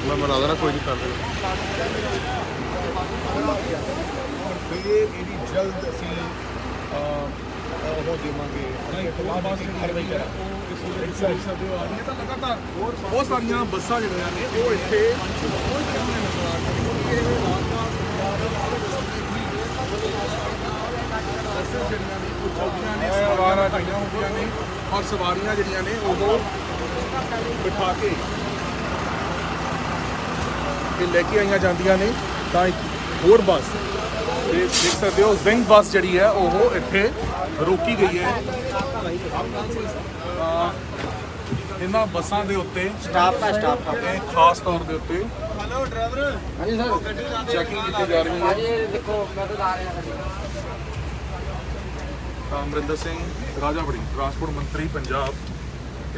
ਮੈਂ ਬਣਾ ਦੇਣਾ ਕੋਈ ਨਹੀਂ ਕਰ ਰਿਹਾ ਔਰ ਫਿਰ ਇਹਦੀ ਜਲਦ ਅਸੀਂ ਉਹ ਦੇਵਾਂਗੇ ਬੱਸ ਜਿਹੜੀ ਹੈ ਉਹ ਇਸ ਵੇਲੇ ਦੇਖ ਸਕਦੇ ਹੋ ਆ ਰਹੀ ਹੈ ਤਾਂ ਲਗਾਤਾਰ ਬਹੁਤ ਸਾਰੀਆਂ ਬੱਸਾਂ ਜਿਹੜੀਆਂ ਨੇ ਉਹ ਇੱਥੇ ਬੱਸਾਂ ਜਿਹੜੀਆਂ ਨੇ ਉਹ ਚੱਲਦੀਆਂ ਨੇ, ਸਵਾਰੀਆਂ ਪਈਆਂ ਹੁੰਦੀਆਂ ਨੇ ਔਰ ਸਵਾਰੀਆਂ ਜਿਹੜੀਆਂ ਨੇ ਉਹ ਬਿਠਾ ਕੇ ਇਹ ਲੈ ਕੇ ਆਈਆਂ ਜਾਂਦੀਆਂ ਨੇ। ਤਾਂ ਇੱਕ ਹੋਰ ਬੱਸ ਤੇ ਦੇਖ ਸਕਦੇ ਹੋ ਜ਼ਿੰਗ ਬੱਸ ਜਿਹੜੀ ਹੈ ਉਹ ਇੱਥੇ ਰੋਕੀ ਗਈ ਹੈ। ਇਹਨਾਂ ਬੱਸਾਂ ਦੇ ਉੱਤੇ स्टाफ ਇਹ ਖਾਸ ਤੌਰ ਦੇ ਉੱਤੇ हेलो ड्राइवर हाँ जी सर ਚੈਕਿੰਗ ਕੀਤੀ ਜਾ ਰਹੀ ਹੈ। ये देखो मैं तो ला रहा हूँ। ਤਾਂ ਅਮਰਿੰਦਰ ਸਿੰਘ ਰਾਜਾ ਵੜਿੰਗ ਟਰਾਂਸਪੋਰਟ ਮੰਤਰੀ ਪੰਜਾਬ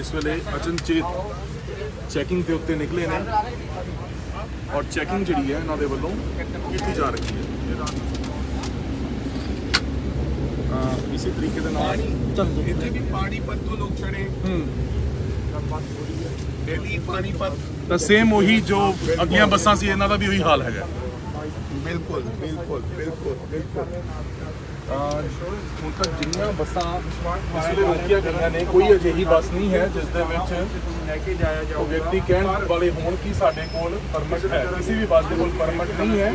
ਇਸ ਵੇਲੇ ਅਚਨਚੇਤ ਚੈਕਿੰਗ ਦੇ ਉੱਤੇ ਨਿਕਲੇ ਨੇ ਔਰ ਚੈਕਿੰਗ ਜਿਹੜੀ ਹੈ ਇਹਨਾਂ ਦੇ ਵੱਲੋਂ ਕੀਤੀ ਜਾ ਰਹੀ ਹੈ। ਇਸੇ ਤਰੀਕੇ ਦੇ ਨਾਲ ਇੱਥੇ ਵੀ ਪਾਣੀਪਤ ਤੋਂ ਲੋਕ ਚੜੇ, ਦਿੱਲੀ ਪਾਣੀਪਤ, ਤਾਂ ਸੇਮ ਉਹੀ ਜੋ ਅੱਗੀਆਂ ਬੱਸਾਂ ਸੀ ਇਹਨਾਂ ਦਾ ਵੀ ਉਹੀ ਹਾਲ ਹੈਗਾ। ਬਿਲਕੁਲ ਬਿਲਕੁਲ ਬਿਲਕੁਲ ਬਿਲਕੁਲ। ਹੁਣ ਤੱਕ ਜਿੰਨੀਆਂ ਬੱਸਾਂ ਇਸ ਵੇਲੇ ਰੋਕੀਆਂ ਗਈਆਂ ਨੇ ਕੋਈ ਅਜਿਹੀ ਬੱਸ ਨਹੀਂ ਹੈ ਜਿਸ ਦੇ ਵਿੱਚ ਲੈ ਕੇ ਜਾਇਆ ਜਾਓ ਵਿਅਕਤੀ ਕਹਿਣ ਵਾਲੇ ਹੋਣ ਕਿ ਸਾਡੇ ਕੋਲ ਪਰਮਿਟ ਹੈ। ਕਿਸੇ ਵੀ ਬੱਸ ਦੇ ਕੋਲ ਪਰਮਿਟ ਨਹੀਂ ਹੈ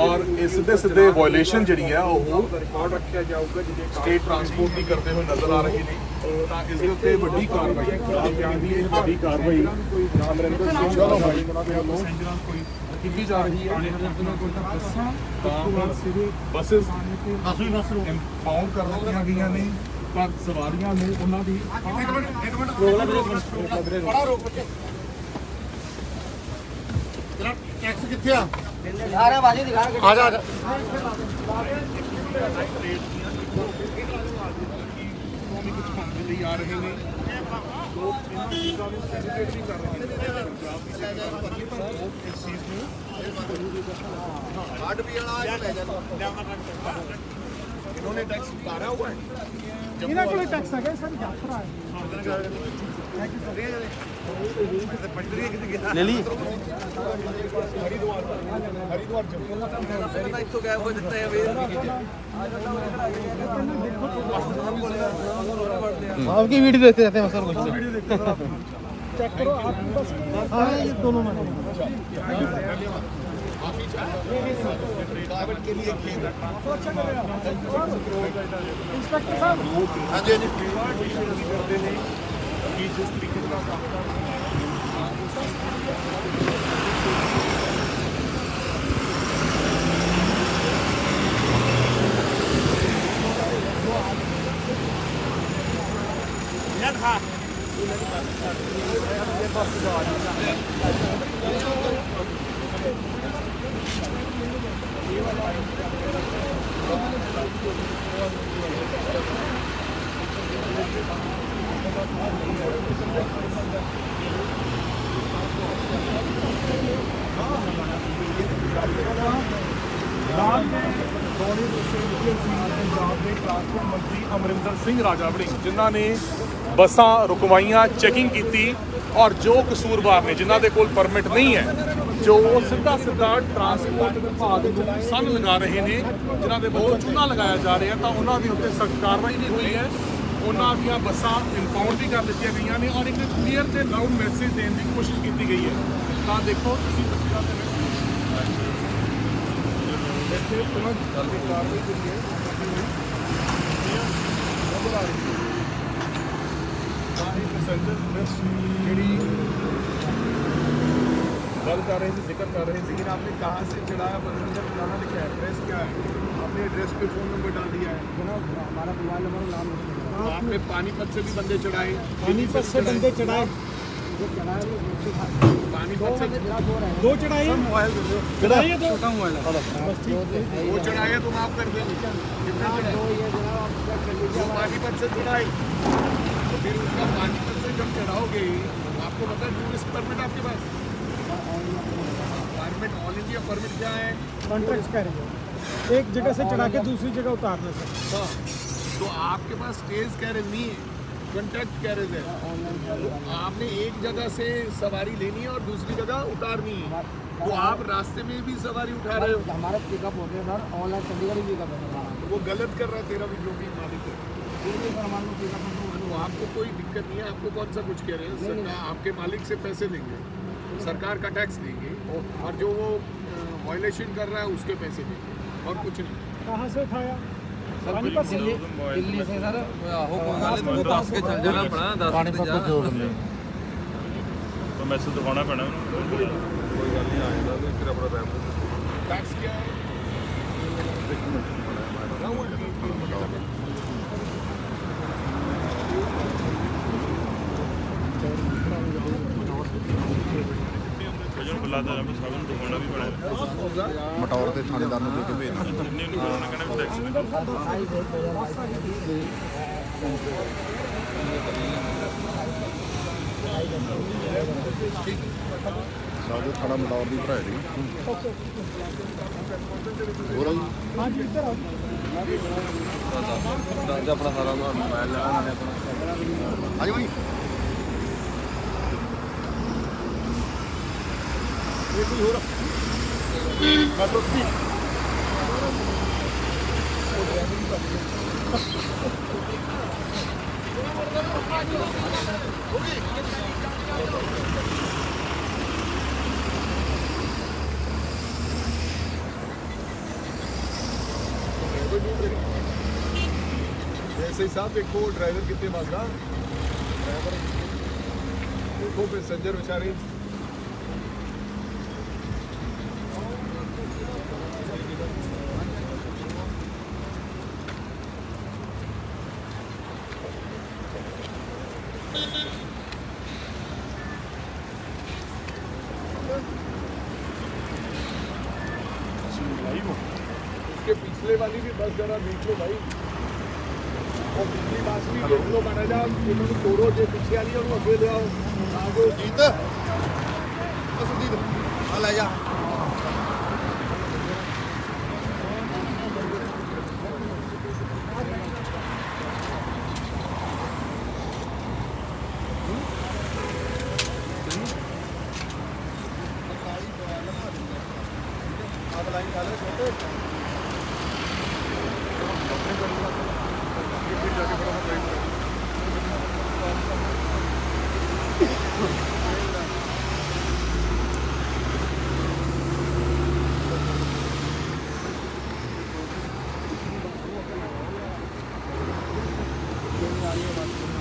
ਔਰ ਇਸ ਸਿੱਧੇ ਸਿੱਧੇ ਵਾਇਓਲੇਸ਼ਨ ਜਿਹੜੀ ਹੈ ਉਹ ਰਿਕਾਰਡ ਰੱਖਿਆ ਜਾਊਗਾ ਜਿਹੜੇ ਸਟੇਟ ਟਰਾਂਸਪੋਰਟ ਦੀ ਕਰਦੇ ਹੋਏ ਨਜ਼ਰ ਆ ਰਹੇ ਨੇ। ਤਾਂ ਇਸ ਦੇ ਉੱਤੇ ਵੱਡੀ ਕਾਰਵਾਈ ਵੱਡੀ ਕਾਰਵਾਈ ਅਮਰਿੰਦਰ ਸਿੰਘ ਚਲੋ ਭਾਈ ਕੋਈ ਕੀਤੀ ਜਾ ਰਹੀ ਹੈ। ਬੱਸਿਸ ਇੰਪਾਊਂਡ ਕਰ ਦਿੱਤੀਆਂ ਗਈਆਂ ਨੇ ਪਰ ਸਵਾਰੀਆਂ ਨੂੰ ਉਹਨਾਂ ਦੀ ਟੈਕਸ ਕਿੱਥੇ ਆ सारे बाजी दिखा के ਆ ਜਾ ਵੀ ਕੁਝ ਕੰਮ ਦੇ ਲਈ ਆ ਰਹੇ ਨੇ। ਲੋਕ ਇਹਨਾਂ ਚੀਜ਼ਾਂ ਨੂੰ ਸੈਲੀਬ੍ਰੇਟ ਵੀ ਕਰ ਰਹੇ ਨੇ। ਪੰਜਾਬ ਦੀ ਸਰਕਾਰ ਪਰ ਲੋਕ ਇਸ ਚੀਜ਼ ਨੂੰ ਆਟ ਵੀ ਵਾਲਾ ਲੈ ਜਾ इन्होंने टैक्स उतारा हुआ है, ਇਹਨਾਂ ਕੋਲੇ ਟੈਕਸ ਹੈਗਾ ਸਰ ਯਾਤਰਾ ਹੈ। ले ली हरिद्वार जम्मू तो क्या हो जाता है आपकी वीडियो देखते रहते हैं सर कुछ चेक करो आप बस हाँ ये दोनों में ड्राइवर के लिए खेद इंस्पेक्टर साहब हाँ जी हाँ जी ਕਰਦੇ ਨੇ ਕਿ ਜਿਸ ਤਰੀਕੇ ਨਾਲ ਨਾਲ ਦੇ ਦੌਰੇ ਦੇ ਉੱਤੇ ਰੁਕੇ ਸੀ ਪੰਜਾਬ ਦੇ ਟਰਾਂਸਪੋਰਟ ਮੰਤਰੀ ਅਮਰਿੰਦਰ ਸਿੰਘ ਰਾਜਾ ਵੜਿੰਗ, ਜਿਨ੍ਹਾਂ ਨੇ ਬੱਸਾਂ ਰੁਕਵਾਈਆਂ, ਚੈਕਿੰਗ ਕੀਤੀ ਔਰ ਜੋ ਕਸੂਰਵਾਰ ਨੇ, ਜਿਨ੍ਹਾਂ ਦੇ ਕੋਲ ਪਰਮਿਟ ਨਹੀਂ ਹੈ, ਜੋ ਸਿੱਧਾ ਟਰਾਂਸਪੋਰਟ ਵਿਭਾਗ ਨੂੰ ਸੰਨ ਲਗਾ ਰਹੇ ਨੇ, ਜਿਨ੍ਹਾਂ ਦੇ ਵੱਲੋਂ ਚੂਨਾ ਲਗਾਇਆ ਜਾ ਰਿਹਾ, ਤਾਂ ਉਹਨਾਂ ਦੇ ਉੱਤੇ ਸਖਤ ਕਾਰਵਾਈ ਵੀ ਹੋਈ ਹੈ। ਉਹਨਾਂ ਦੀਆਂ ਬੱਸਾਂ ਇੰਪਾਊਂਡ ਵੀ ਕਰ ਦਿੱਤੀਆਂ ਗਈਆਂ ਨੇ ਔਰ ਇੱਕ ਕਲੀਅਰ ਤੇ ਲਾਊਡ ਮੈਸੇਜ ਦੇਣ ਦੀ ਕੋਸ਼ਿਸ਼ ਕੀਤੀ ਗਈ ਹੈ। ਤਾਂ ਦੇਖੋ ਤੁਸੀਂ ਤਸਵੀਰਾਂ ਦੇ ਵਿੱਚ ਇੱਥੇ ਤੁਰੰਤ ਕਾਰਵਾਈ ਜਿਹੜੀ ਹੈ ਨਜ਼ਰ ਆ ਰਹੀ ਹੈ। ਤਾਂ ਇਹ ਪੈਸੇਂਜਰ ਲਿਸਟ ਜਿਹੜੀ ਗੱਲ कर रहे थे, जिक्र कर रहे थे, लेकिन आपने कहाँ से चढ़ाया, पैसेंजर बताना लिखा है, एड्रेस क्या है, आपने एड्रेस पे फ़ोन नंबर डाल दिया है। हमारा मोबाइल नंबर नाम आपने पानीपत से भी बंदे चढ़ाए, पानीपत से बंदे चढ़ाए, पानीपत से दो चढ़ाई चढ़ाई है, छोटा मोबाइल वो चढ़ाए तो माफ कर देंगे। कितने चढ़ाए? वो पानीपत से चढ़ाए, तो फिर उसका पानीपत से जब चढ़ाओगे, आपको पता है टूरिस्ट परमिट आपके पास, परमिट ऑल इंडिया परमिट क्या है? कॉन्ट्रैक्ट कैरेज, एक जगह से चढ़ा के दूसरी जगह उतारने से। हाँ, तो आपके पास स्टेज कैरेज नहीं है, कॉन्ट्रैक्ट कैरेज है। तो आपने एक जगह से सवारी लेनी है और दूसरी जगह उतारनी है, तो आप रास्ते में भी सवारी उठा रहे हो, हमारा पिकअप होते हैं सर, ऑनलाइन चंडीगढ़ पिकअप है, तो वो गलत कर रहा है तेरा भी, जो भी मालिक है। हमारे पिकअप तो आपको कोई दिक्कत नहीं है, आपको कौन सा कुछ कह रहे हैं, सरकार आपके मालिक से पैसे लेंगे, सरकार का टैक्स देंगे, और जो वो वायलेशन कर रहा है उसके पैसे देंगे, और कुछ नहीं। कहाँ से उठाया? पानीपत से दिल्ली से सर हो दस के चल जाना पड़ा, 10 पानीपत मिनट ਤੋਂ ਦੋ ਬੰਦੇ ਤਾਂ ਮੈਸੇਜ ਦਿਖਾਉਣਾ ਪੈਣਾ ਉਹਨੂੰ। ਕੋਈ ਗੱਲ ਨਹੀਂ ਆ ਜਾਂਦਾ ਤੇ ਫਿਰ ਆਪਣਾ ਰੈਪ टैक्स क्या है? ना वो ਵਜਨ ਬੁਲਾਦਾ ਹੈ, ਸਭ ਨੂੰ ਦਿਖਾਉਣਾ ਵੀ ਪੈਣਾ। ਮਟੌਰ ਦੇ ਥਾਣੇਦਾਰ ਨੂੰ ਦੇ ਕੇ ਭੇਜਣਾ। ਜਿੰਨੇ ਨੂੰ ਦਿਖਾਉਣਾ ਕਹਿੰਦਾ ਵੀ ਟੈਕਸ ਦੇ। ਸਾਡੇ ਥਾਣਾ ਮਟੌਰ ਦੀ ਭਰਾ ਜੀ। ਹੋਰ ਆ ਜੀ? हाँ जी इधर आओ। ਦੱਸ ਆਪਣਾ ਸਾਰਾ ਮੋਬਾਈਲ ਲੈਣਾ ਉਹਨਾਂ ਨੇ ਆਪਣਾ। ਆ ਜੀ ਬਾਈ। ऐसे ही साहब देखो ड्राइवर कितने भागा, ड्राइवर देखो पैसेंजर बेचारे उसके पिछले वाली भी बस जरा देख लो भाई, और पिछली बस भी देख लो माना जा, इन्होंने तोड़ो जो पीछे वाली है उन्होंने अगे ले आओ आगो। ਜੀਤ ਅਸਦੀਦ ਆ ਲੈ ਜਾ। ਆਪ ਲਾਈਨ ਚੱਲ ਰਿਹਾ ਛੋਟੇ आ रही है बात।